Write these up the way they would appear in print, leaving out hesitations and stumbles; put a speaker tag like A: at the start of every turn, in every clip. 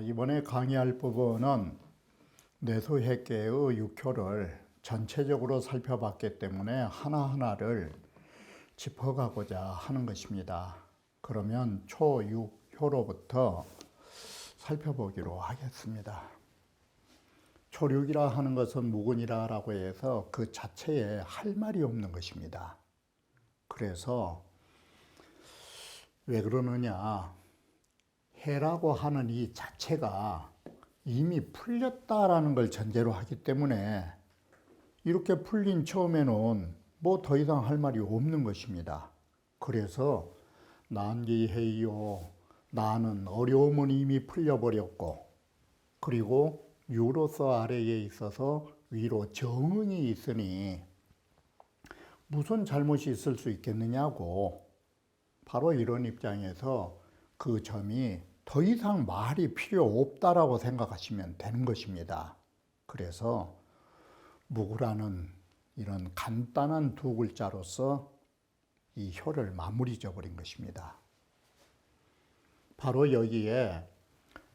A: 이번에 강의할 부분은 뇌소획계의 6효를 전체적으로 살펴봤기 때문에 하나하나를 짚어가고자 하는 것입니다. 그러면 초6효로부터 살펴보기로 하겠습니다. 초6이라 하는 것은 무근이라고 해서 그 자체에 할 말이 없는 것입니다. 그래서 왜 그러느냐, 해라고 하는 이 자체가 이미 풀렸다라는 걸 전제로 하기 때문에 이렇게 풀린 처음에는 뭐 더 이상 할 말이 없는 것입니다. 그래서 난기해요. 나는 어려움은 이미 풀려버렸고, 그리고 유로서 아래에 있어서 위로 정응이 있으니 무슨 잘못이 있을 수 있겠느냐고, 바로 이런 입장에서 그 점이 더 이상 말이 필요 없다라고 생각하시면 되는 것입니다. 그래서 무구라는 이런 간단한 두 글자로서 이 효를 마무리 져버린 것입니다. 바로 여기에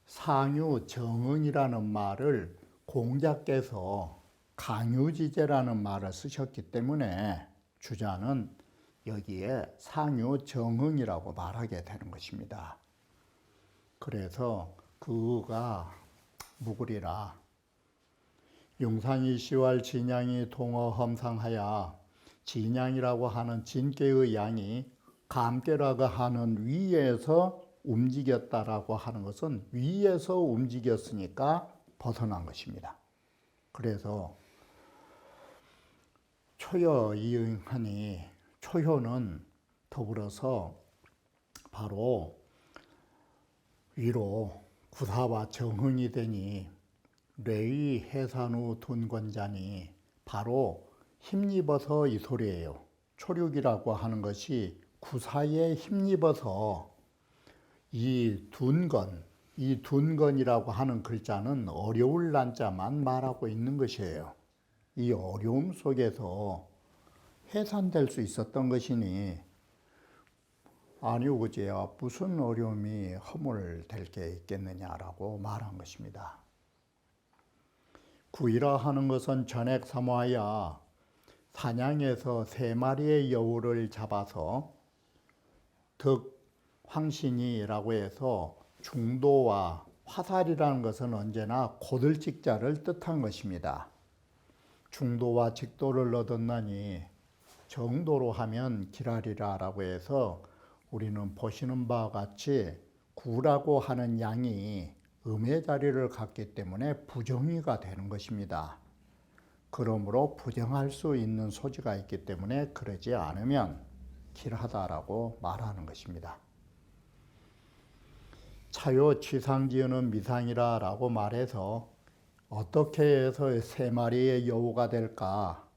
A: 상유정응이라는 말을 공자께서 강유지제라는 말을 쓰셨기 때문에 주자는 여기에 상유정응이라고 말하게 되는 것입니다. 그래서 그가 무구리라. 용상이 시왈 진양이 동어험상하야. 진양이라고 하는 진께의 양이 감께라고 하는 위에서 움직였다라고 하는 것은 위에서 움직였으니까 벗어난 것입니다. 그래서 초여 이응하니, 초효는 더불어서 바로 위로 구사와 정흥이 되니 뇌의 해산후 둔권자니, 바로 힘입어서 이 소리예요. 초륙이라고 하는 것이 구사에 힘입어서 이 둔건이라고 하는 글자는 어려울 난자만 말하고 있는 것이에요. 이 어려움 속에서 해산될 수 있었던 것이니, 아니요 그제야 무슨 어려움이 허물될 게 있겠느냐라고 말한 것입니다. 구이라 하는 것은 전액 사모하여 사냥에서 3마리의 여우를 잡아서 득황신이라고 해서 중도와 화살이라는 것은 언제나 고들직자를 뜻한 것입니다. 중도와 직도를 얻었나니 정도로 하면 기라리라라고 해서 우리는 보시는 바와 같이 구라고 하는 양이 음의 자리를 갖기 때문에 부정의가 되는 것입니다. 그러므로 부정할 수 있는 소지가 있기 때문에 그러지 않으면 길하다라고 말하는 것입니다. 차요 취상지어는 미상이라 라고 말해서 어떻게 해서 3마리의 여우가 될까,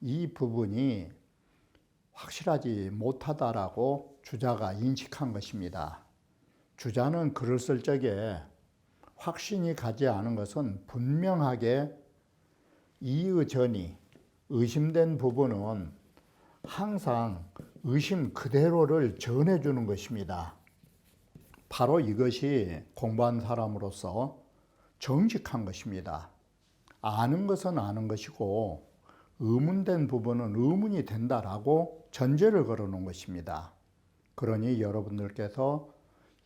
A: 이 부분이 확실하지 못하다라고 주자가 인식한 것입니다. 주자는 글을 쓸 적에 확신이 가지 않은 것은 분명하게 이의 전이 의심된 부분은 항상 의심 그대로를 전해주는 것입니다. 바로 이것이 공부한 사람으로서 정직한 것입니다. 아는 것은 아는 것이고 의문된 부분은 의문이 된다라고 전제를 걸어놓은 것입니다. 그러니 여러분들께서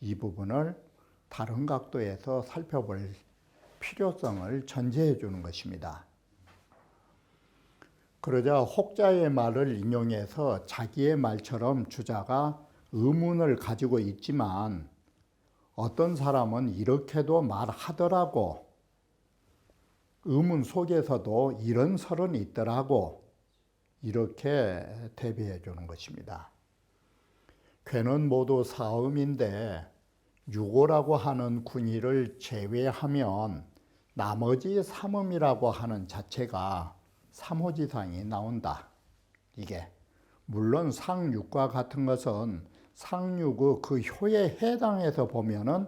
A: 이 부분을 다른 각도에서 살펴볼 필요성을 전제해 주는 것입니다. 그러자 혹자의 말을 인용해서 자기의 말처럼 주자가 의문을 가지고 있지만 어떤 사람은 이렇게도 말하더라고, 의문 속에서도 이런 설은 있더라고, 이렇게 대비해 주는 것입니다. 괴는 모두 사음인데 유고라고 하는 군의를 제외하면 나머지 삼음이라고 하는 자체가 삼호지상이 나온다. 이게 물론 상육과 같은 것은 상육의 그 효에 해당해서 보면은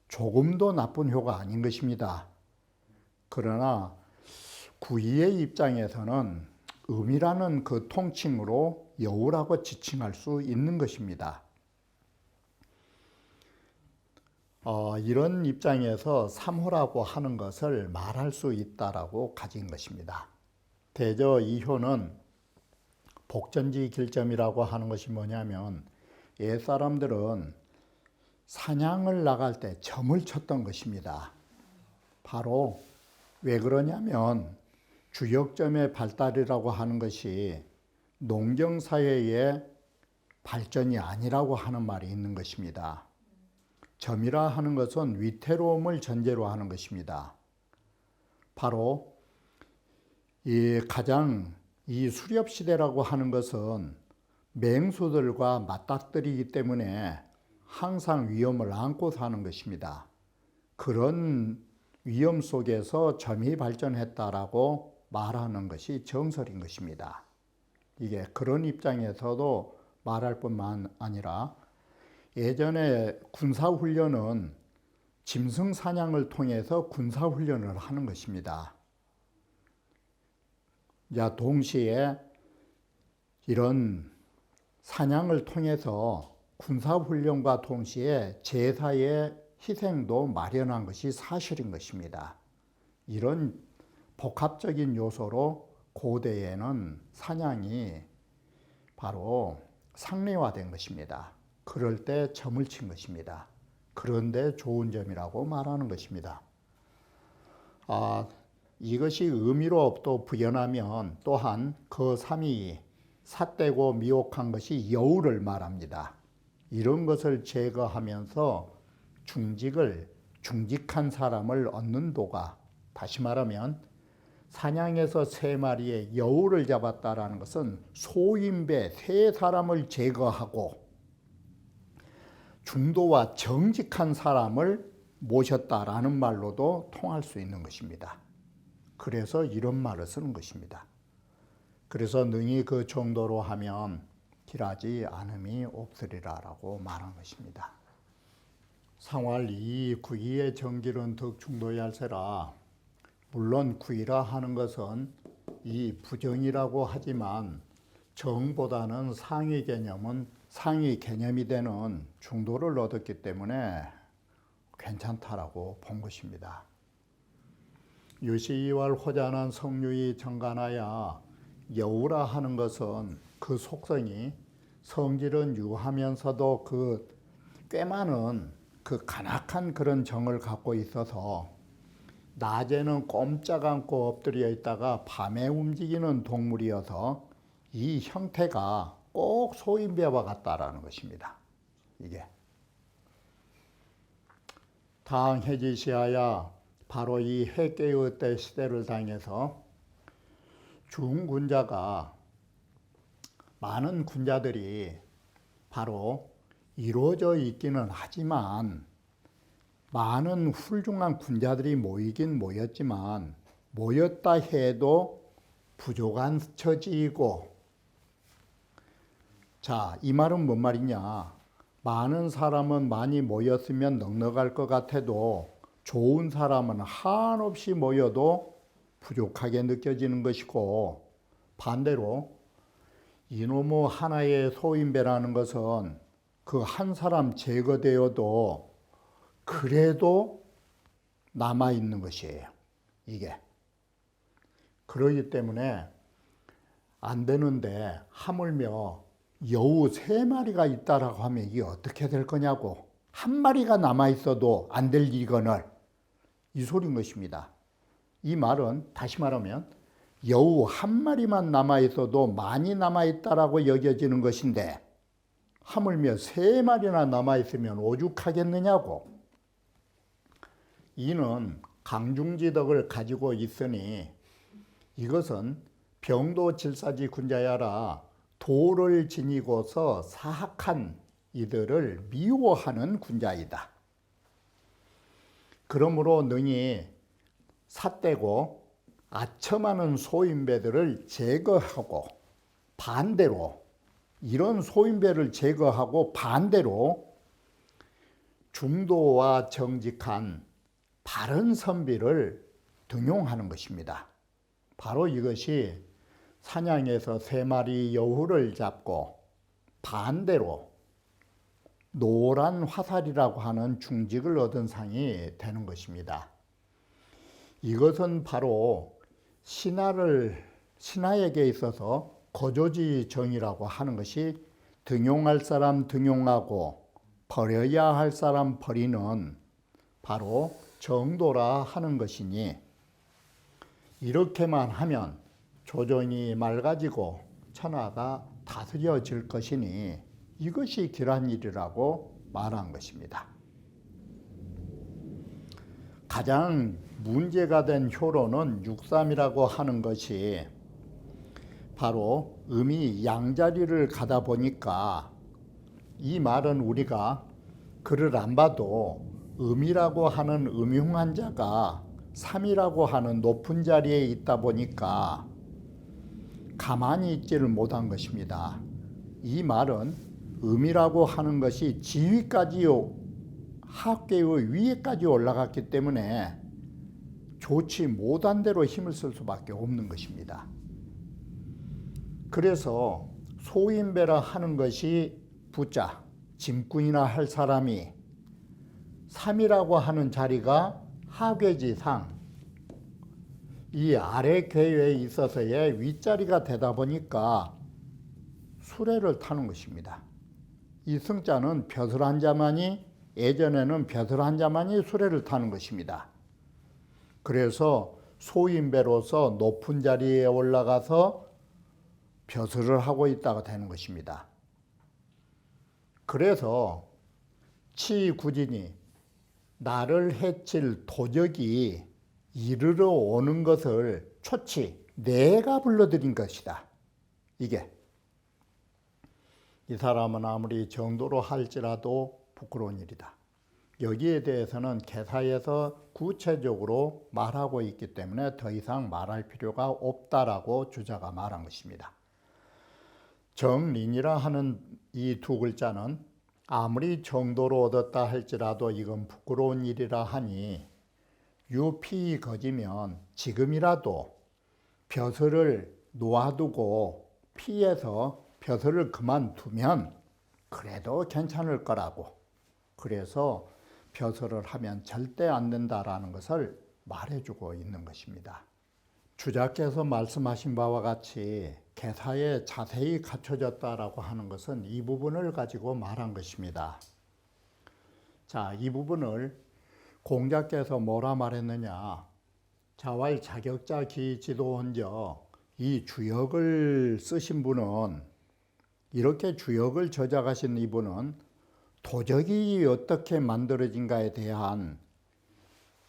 A: 조금도 나쁜 효가 아닌 것입니다. 그러나 구이의 입장에서는 음이라는 그 통칭으로 여우라고 지칭할 수 있는 것입니다. 이런 입장에서 삼호라고 하는 것을 말할 수 있다라고 가진 것입니다. 대저 이 효는 복전지 길점이라고 하는 것이 뭐냐면 옛사람들은 사냥을 나갈 때 점을 쳤던 것입니다. 바로 왜 그러냐면 주역점의 발달이라고 하는 것이 농경사회의 발전이 아니라고 하는 말이 있는 것입니다. 점이라 하는 것은 위태로움을 전제로 하는 것입니다. 바로 가장 이 수렵시대라고 하는 것은 맹수들과 맞닥뜨리기 때문에 항상 위험을 안고 사는 것입니다. 그런 위험 속에서 점이 발전했다라고 말하는 것이 정설인 것입니다. 이게 그런 입장에서도 말할 뿐만 아니라 예전에 군사훈련은 짐승 사냥을 통해서 군사훈련을 하는 것입니다. 동시에 이런 사냥을 통해서 군사훈련과 동시에 제사의 희생도 마련한 것이 사실인 것입니다. 이런 복합적인 요소로 고대에는 사냥이 바로 상례화된 것입니다. 그럴 때 점을 친 것입니다. 그런데 좋은 점이라고 말하는 것입니다. 이것이 의미로 또 부연하면 또한 그 삼이 삿되고 미혹한 것이 여우를 말합니다. 이런 것을 제거하면서 중직한 사람을 얻는 도가, 다시 말하면 사냥에서 3마리의 여우를 잡았다라는 것은 소인배 3사람을 제거하고 중도와 정직한 사람을 모셨다라는 말로도 통할 수 있는 것입니다. 그래서 이런 말을 쓰는 것입니다. 그래서 능히 그 정도로 하면 길하지 않음이 없으리라라고 말한 것입니다. 상활 이 구이의 정길은 덕중도얄세라. 물론 구이라 하는 것은 이 부정이라고 하지만 정보다는 상위 개념이 되는 중도를 얻었기 때문에 괜찮다라고 본 것입니다. 유시이왈 호자난 성류이 정간하야. 여우라 하는 것은 그 속성이 성질은 유하면서도 꽤 많은 간악한 그런 정을 갖고 있어서 낮에는 꼼짝 않고 엎드려 있다가 밤에 움직이는 동물이어서 이 형태가 꼭 소인배와 같다라는 것입니다. 이게 당해지시하야, 바로 이 해계의 때 시대를 당해서 중군자가, 많은 군자들이 바로 이루어져 있기는 하지만 많은 훌륭한 군자들이 모이긴 모였지만 모였다 해도 부족한 처지이고, 이 말은 뭔 말이냐? 많은 사람은 많이 모였으면 넉넉할 것 같아도 좋은 사람은 한없이 모여도 부족하게 느껴지는 것이고, 반대로 이놈의 하나의 소인배라는 것은 그 한 사람 제거되어도 그래도 남아있는 것이에요. 이게. 그러기 때문에 안 되는데 하물며 여우 3마리가 있다라고 하면 이게 어떻게 될 거냐고. 1마리가 남아있어도 안 될 일이거늘 이 소리인 것입니다. 이 말은 다시 말하면 여우 1마리만 남아있어도 많이 남아있다라고 여겨지는 것인데 하물며 3마리나 남아있으면 오죽하겠느냐고. 이는 강중지덕을 가지고 있으니 이것은 병도질사지 군자야라, 도를 지니고서 사악한 이들을 미워하는 군자이다. 그러므로 능히 삿되고 아첨하는 소인배들을 제거하고 반대로 이런 소인배를 제거하고 반대로 중도와 정직한 바른 선비를 등용하는 것입니다. 바로 이것이 사냥에서 3마리 여우를 잡고 반대로 노란 화살이라고 하는 중직을 얻은 상이 되는 것입니다. 이것은 바로 신하에게 있어서 거조지 정이라고 하는 것이 등용할 사람 등용하고 버려야 할 사람 버리는 바로 정도라 하는 것이니, 이렇게만 하면 조정이 맑아지고 천하가 다스려질 것이니 이것이 길한일이라고 말한 것입니다. 가장 문제가 된 효로는 육삼이라고 하는 것이 바로 음이 양자리를 가다 보니까, 이 말은 우리가 글을 안 봐도 음이라고 하는 음흉한 자가 삼이라고 하는 높은 자리에 있다 보니까 가만히 있지를 못한 것입니다. 이 말은 음이라고 하는 것이 지위까지 하계의 위에까지 올라갔기 때문에 좋지 못한 대로 힘을 쓸 수밖에 없는 것입니다. 그래서 소인배라 하는 것이 부자, 짐꾼이나 할 사람이 삼이라고 하는 자리가 하계지상, 이 아래 계에 있어서의 윗자리가 되다 보니까 수레를 타는 것입니다. 이 승자는 벼슬한 자만이, 예전에는 벼슬한 자만이 수레를 타는 것입니다. 그래서 소인배로서 높은 자리에 올라가서 벼슬을 하고 있다가 되는 것입니다. 그래서 치구진이 나를 해칠 도적이 이르러 오는 것을 초치 내가 불러들인 것이다. 이게 이 사람은 아무리 정도로 할지라도 부끄러운 일이다. 여기에 대해서는 개사에서 구체적으로 말하고 있기 때문에 더 이상 말할 필요가 없다라고 주자가 말한 것입니다. 정린이라 하는 이 두 글자는 아무리 정도로 얻었다 할지라도 이건 부끄러운 일이라 하니, 유피 거지면 지금이라도 벼슬을 놓아두고 피해서 벼슬을 그만두면 그래도 괜찮을 거라고, 그래서 벼슬을 하면 절대 안 된다라는 것을 말해주고 있는 것입니다. 주자께서 말씀하신 바와 같이 개사에 자세히 갖춰졌다라고 하는 것은 이 부분을 가지고 말한 것입니다. 자, 이 부분을 공자께서 뭐라 말했느냐? 자왈 자격자 기지도헌저, 이 주역을 쓰신 분은, 이렇게 주역을 저작하신 이분은 도적이 어떻게 만들어진가에 대한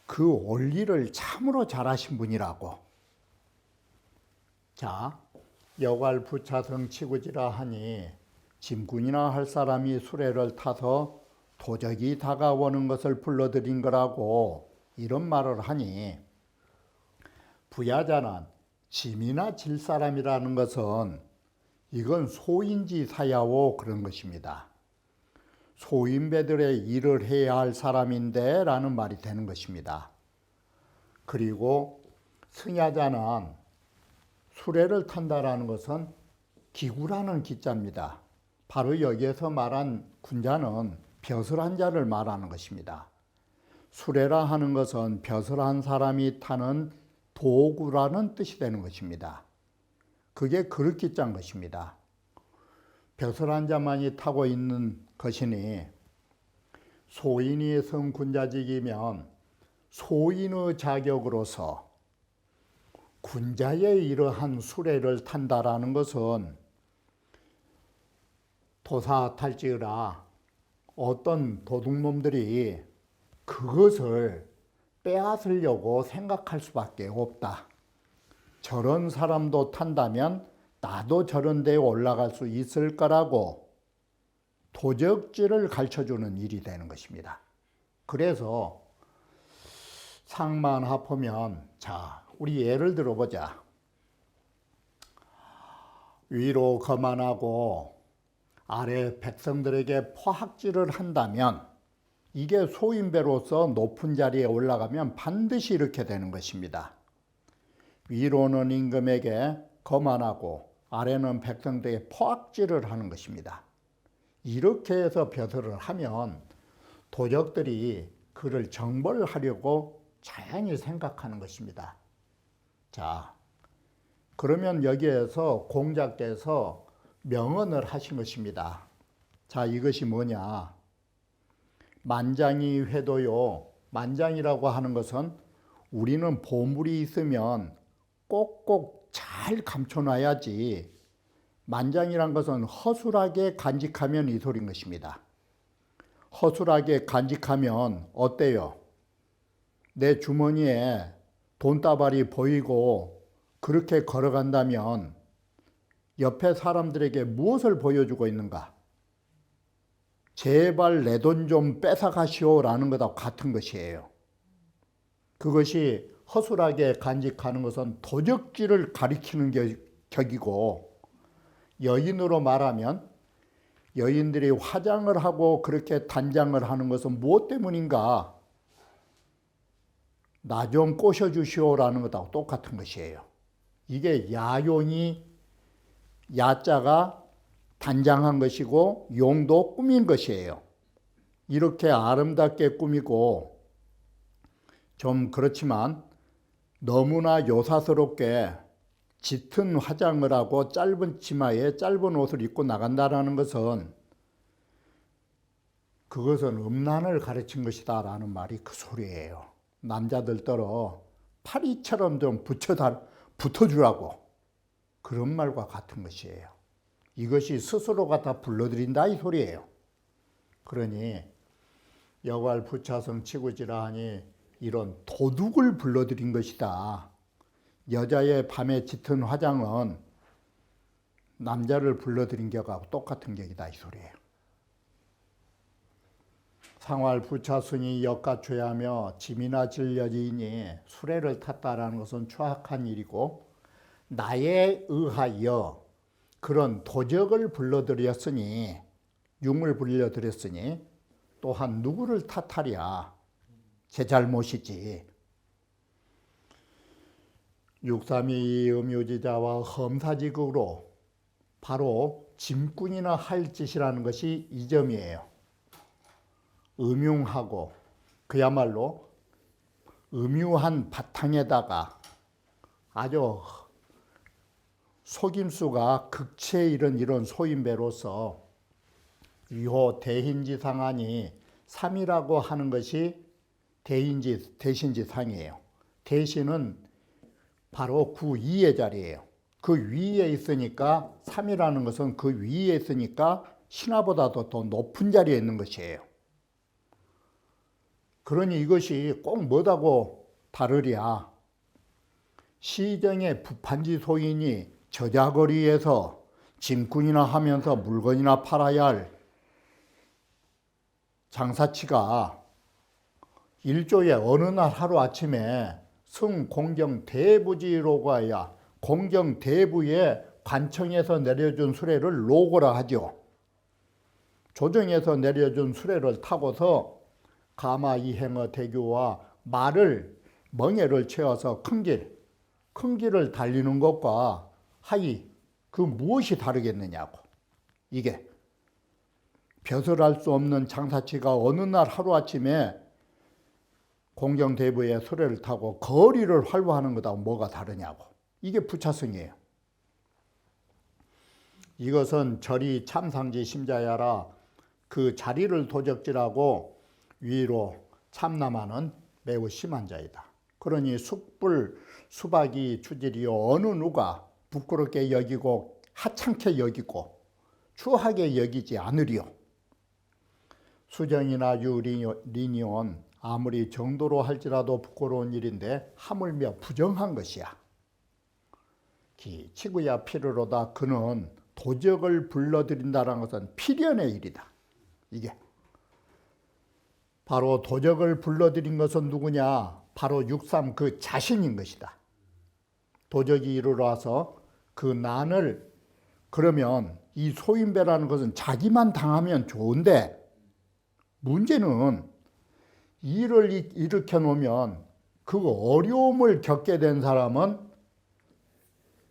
A: 그 원리를 참으로 잘하신 분이라고. 자, 여괄 부차성 치구지라 하니 짐꾼이나 할 사람이 수레를 타서 도적이 다가오는 것을 불러들인 거라고 이런 말을 하니, 부야자는 짐이나 질 사람이라는 것은 이건 소인지 사야오 그런 것입니다. 소인배들의 일을 해야 할 사람인데 라는 말이 되는 것입니다. 그리고 승야자는 수레를 탄다라는 것은 기구라는 기자입니다. 바로 여기에서 말한 군자는 벼슬한 자를 말하는 것입니다. 수레라 하는 것은 벼슬한 사람이 타는 도구라는 뜻이 되는 것입니다. 그게 그릇기자인 것입니다. 벼슬한 자만이 타고 있는 것이니, 소인이 성군자직이면 소인의 자격으로서 군자의 이러한 수레를 탄다라는 것은 도사탈지라 어떤 도둑놈들이 그것을 빼앗으려고 생각할 수밖에 없다. 저런 사람도 탄다면 나도 저런 데에 올라갈 수 있을 거라고 도적질을 가르쳐주는 일이 되는 것입니다. 그래서 상만합하면, 자, 우리 예를 들어보자. 위로 거만하고 아래 백성들에게 포악질을 한다면 이게 소인배로서 높은 자리에 올라가면 반드시 이렇게 되는 것입니다. 위로는 임금에게 거만하고 아래는 백성들에게 포악질을 하는 것입니다. 이렇게 해서 벼슬을 하면 도적들이 그를 정벌하려고 자연히 생각하는 것입니다. 자, 그러면 여기에서 공자께서 명언을 하신 것입니다. 자, 이것이 뭐냐? 만장이 회도요. 만장이라고 하는 것은 우리는 보물이 있으면 꼭꼭 잘 감춰놔야지. 만장이란 것은 허술하게 간직하면 이 소리인 것입니다. 허술하게 간직하면 어때요? 내 주머니에 돈다발이 보이고 그렇게 걸어간다면 옆에 사람들에게 무엇을 보여주고 있는가? 제발 내 돈 좀 뺏어가시오라는 것하고 같은 것이에요. 그것이 허술하게 간직하는 것은 도적질을 가리키는 격이고, 여인으로 말하면 여인들이 화장을 하고 그렇게 단장을 하는 것은 무엇 때문인가? 나 좀 꼬셔주시오라는 것하고 똑같은 것이에요. 이게 야용이 야자가 단장한 것이고 용도 꾸민 것이에요. 이렇게 아름답게 꾸미고 좀 그렇지만 너무나 요사스럽게 짙은 화장을 하고 짧은 치마에 짧은 옷을 입고 나간다는 것은 그것은 음란을 가르친 것이다 라는 말이 그 소리예요. 남자들더러 파리처럼 좀 붙어주라고 그런 말과 같은 것이에요. 이것이 스스로가 다 불러들인다 이 소리예요. 그러니 여괄 부차성 치구지라하니 이런 도둑을 불러들인 것이다. 여자의 밤에 짙은 화장은 남자를 불러들인 격하고 똑같은 격이다 이 소리예요. 상활 부차승이 역가죄하며 짐이나 질려지니 수레를 탔다라는 것은 추악한 일이고 나에 의하여 그런 도적을 불러들였으니 융을 불러들였으니 또한 누구를 탓하랴. 제 잘못이지. 육삼이 음유지자와 험사지극으로 바로 짐꾼이나 할 짓이라는 것이 이 점이에요. 음흉하고 그야말로 음유한 바탕에다가 아주 속임수가 극치에 이른 소인배로서 위호 대hin지상하니 삼이라고 하는 것이 대신지상이에요. 대신은 바로 그 위의 자리예요. 그 위에 있으니까 삼이라는 것은 그 위에 있으니까 신하보다도 더 높은 자리에 있는 것이에요. 그러니 이것이 꼭 뭐다고 다르랴. 시정의 부판지 소인이 저자거리에서 짐꾼이나 하면서 물건이나 팔아야 할 장사치가 일조에 어느 날 하루아침에 승공경대부지로고 하여 공경대부의 관청에서 내려준 수레를 로고라 하죠. 조정에서 내려준 수레를 타고서 가마이행어 대교와 말을 멍에를 채워서 큰 길을 달리는 것과 하이 그 무엇이 다르겠느냐고. 이게 벼슬할 수 없는 장사치가 어느 날 하루아침에 공경대부의 수레를 타고 거리를 활보하는 것하고 뭐가 다르냐고. 이게 부차성이에요. 이것은 절이 참상지 심자야라 그 자리를 도적질하고 위로 참남하는 매우 심한 자이다. 그러니 숙불 수박이 주질이요 어느 누가 부끄럽게 여기고 하찮게 여기고 추하게 여기지 않으리요. 수정이나 유리니온 아무리 정도로 할지라도 부끄러운 일인데 하물며 부정한 것이야. 치구야 필요로다. 그는 도적을 불러들인다는 것은 필연의 일이다. 이게 바로 도적을 불러들인 것은 누구냐? 바로 육삼 그 자신인 것이다. 도적이 이르러 와서 그 난을 그러면 이 소인배라는 것은 자기만 당하면 좋은데 문제는 일을 일으켜 놓으면 그 어려움을 겪게 된 사람은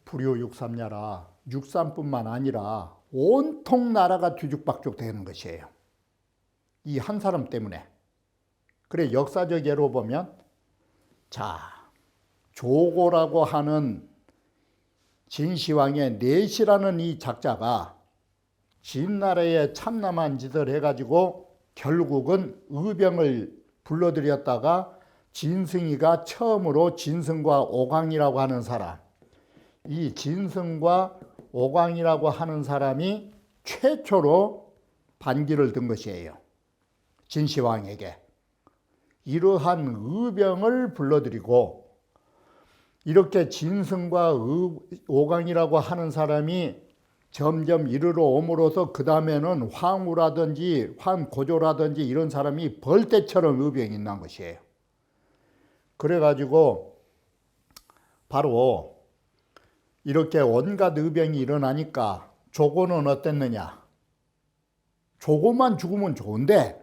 A: 불효육삼야라 육삼뿐만 아니라 온통 나라가 뒤죽박죽 되는 것이에요. 이 한 사람 때문에. 그래 역사적 예로 보면 자 조고라고 하는 진시황의 내시라는 이 작자가 진나라에 참남한 짓을 해가지고 결국은 의병을 불러들였다가 진승이가 처음으로 진승과 오광이라고 하는 사람, 이 진승과 오광이라고 하는 사람이 최초로 반기를 든 것이에요. 진시황에게. 이러한 의병을 불러들이고 이렇게 진승과 오광이라고 하는 사람이 점점 이르러 옴으로써 그 다음에는 황후라든지 황고조라든지 이런 사람이 벌떼처럼 의병이 난 것이에요. 그래가지고 바로 이렇게 온갖 의병이 일어나니까 조고는 어땠느냐. 조고만 죽으면 좋은데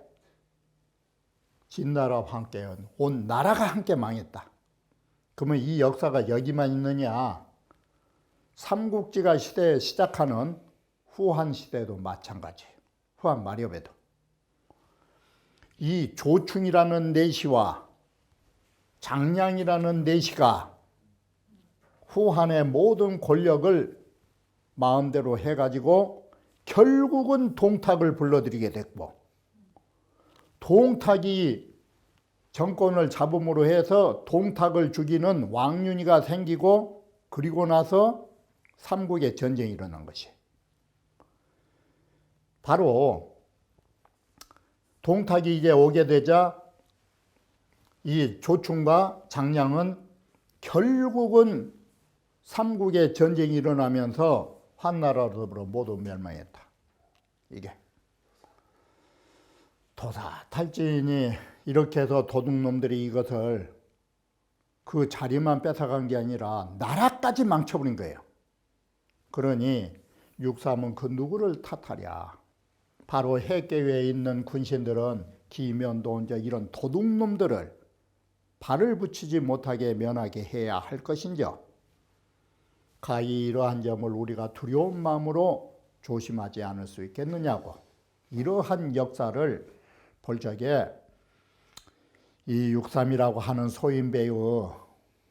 A: 진나라와 함께 온 나라가 함께 망했다. 그러면 이 역사가 여기만 있느냐. 삼국지가 시대에 시작하는 후한 시대도 마찬가지예요. 후한 마렵에도. 이 조충이라는 내시와 장량이라는 내시가 후한의 모든 권력을 마음대로 해가지고 결국은 동탁을 불러들이게 됐고 동탁이 정권을 잡음으로 해서 동탁을 죽이는 왕윤희가 생기고 그리고 나서 삼국의 전쟁이 일어난 것이. 바로 동탁이 이제 오게 되자 이 조충과 장량은 결국은 삼국의 전쟁이 일어나면서 한나라로 모두 멸망했다. 이게 도사탈진이 이렇게 해서 도둑놈들이 이것을 그 자리만 뺏어간 게 아니라 나라까지 망쳐버린 거예요. 그러니 육삼은 그 누구를 탓하랴. 바로 해계회에 있는 군신들은 기면도원자 이런 도둑놈들을 발을 붙이지 못하게 면하게 해야 할 것인져. 가히 이러한 점을 우리가 두려운 마음으로 조심하지 않을 수 있겠느냐고. 이러한 역사를 볼 적에 이 육삼이라고 하는 소인배의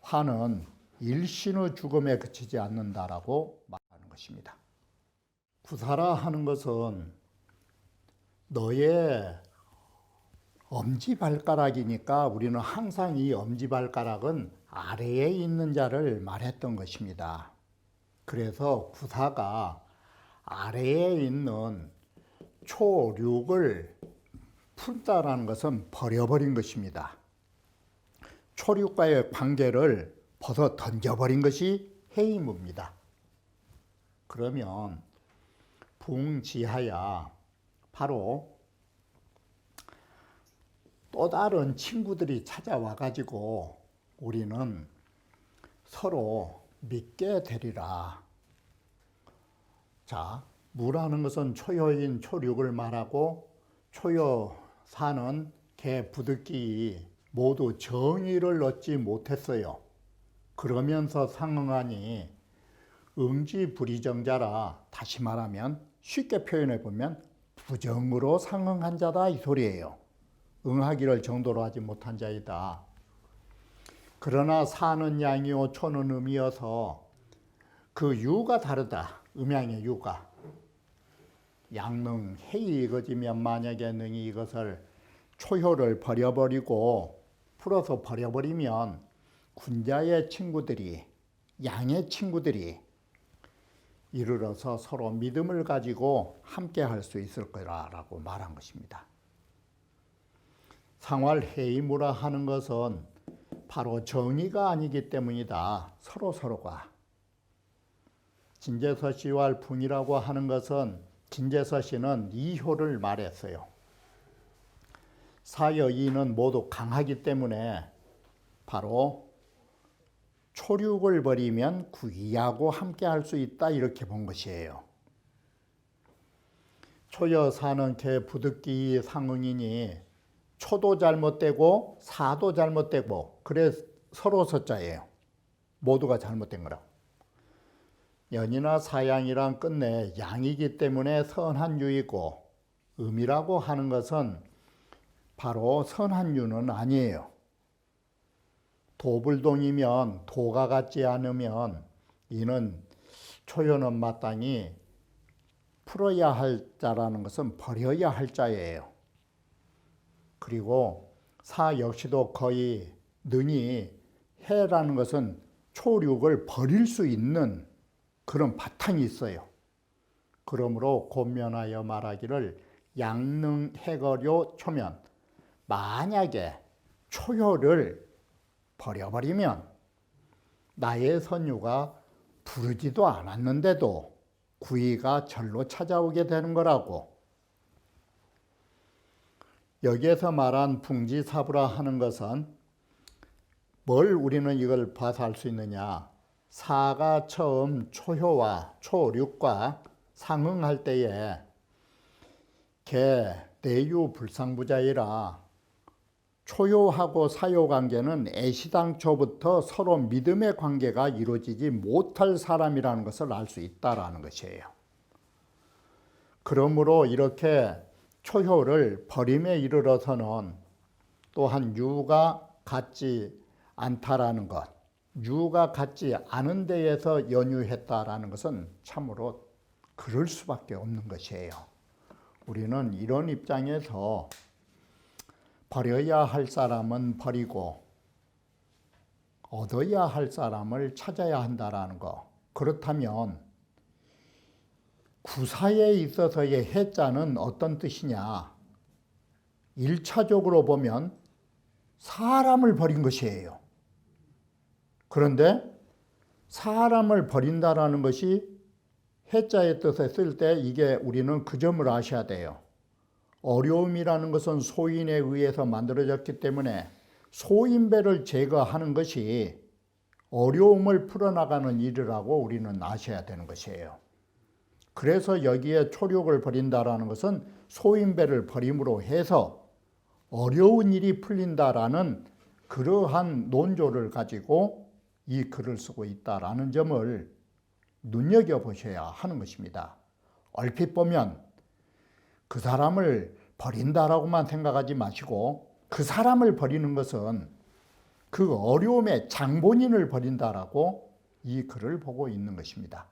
A: 화는 일신의 죽음에 그치지 않는다라고 말하는 것입니다. 구사라 하는 것은 너의 엄지발가락이니까 우리는 항상 이 엄지발가락은 아래에 있는 자를 말했던 것입니다. 그래서 구사가 아래에 있는 초륙을 풀다라는 것은 버려버린 것입니다. 초륙과의 관계를 벗어 던져버린 것이 해임입니다. 그러면 붕지하야 바로 또 다른 친구들이 찾아와 가지고 우리는 서로 믿게 되리라. 자, 무라는 것은 초여인 초륙을 말하고 초여 사는 개 부득이 모두 정의를 얻지 못했어요. 그러면서 상응하니 응지불의정자라, 다시 말하면 쉽게 표현해 보면 부정으로 상응한 자다 이 소리예요. 응하기를 정도로 하지 못한 자이다. 그러나 사는 양이요 초는 음이어서 그 유가 다르다. 음양의 유가. 양능 해이 이거지면 만약에 능이 이것을 초효를 버려버리고 풀어서 버려버리면 군자의 친구들이 양의 친구들이 이르러서 서로 믿음을 가지고 함께 할 수 있을 거라고 말한 것입니다. 상활해이무라 하는 것은 바로 정의가 아니기 때문이다. 서로가. 진제서시와 붕이라고 하는 것은 진제서시는 이효를 말했어요. 사여이는 모두 강하기 때문에 바로 초륙을 버리면 구이하고 함께 할 수 있다 이렇게 본 것이에요. 초여 사는 개 부득기 상응이니 초도 잘못되고 사도 잘못되고 그래 서로 서자예요. 모두가 잘못된 거라고. 연이나 사양이란 끝내 양이기 때문에 선한 유이고 음이라고 하는 것은 바로 선한 유는 아니에요. 도불동이면 도가 같지 않으면 이는 초여는 마땅히 풀어야 할 자라는 것은 버려야 할 자예요. 그리고 사 역시도 거의 능히 해라는 것은 초육을 버릴 수 있는 그런 바탕이 있어요. 그러므로 곤면하여 말하기를 양능해거료 초면, 만약에 초효를 버려버리면 나의 선유가 부르지도 않았는데도 구의가 절로 찾아오게 되는 거라고. 여기에서 말한 풍지사부라 하는 것은 뭘 우리는 이걸 봐서 알 수 있느냐. 사가 처음 초효와 초륙과 상응할 때에 개 내유 불상부자이라 초효하고 사효 관계는 애시당초부터 서로 믿음의 관계가 이루어지지 못할 사람이라는 것을 알 수 있다라는 것이에요. 그러므로 이렇게 초효를 버림에 이르러서는 또한 유가 같지 않다라는 것, 유가 같지 않은 데에서 연유했다라는 것은 참으로 그럴 수밖에 없는 것이에요. 우리는 이런 입장에서 버려야 할 사람은 버리고 얻어야 할 사람을 찾아야 한다라는 거. 그렇다면 구사에 있어서의 해자는 어떤 뜻이냐? 1차적으로 보면 사람을 버린 것이에요. 그런데 사람을 버린다라는 것이 해자의 뜻에 쓸 때 이게 우리는 그 점을 아셔야 돼요. 어려움이라는 것은 소인에 의해서 만들어졌기 때문에 소인배를 제거하는 것이 어려움을 풀어나가는 일이라고 우리는 아셔야 되는 것이에요. 그래서 여기에 초력을 버린다라는 것은 소인배를 버림으로 해서 어려운 일이 풀린다라는 그러한 논조를 가지고 이 글을 쓰고 있다라는 점을 눈여겨보셔야 하는 것입니다. 얼핏 보면 그 사람을 버린다라고만 생각하지 마시고 그 사람을 버리는 것은 그 어려움의 장본인을 버린다라고 이 글을 보고 있는 것입니다.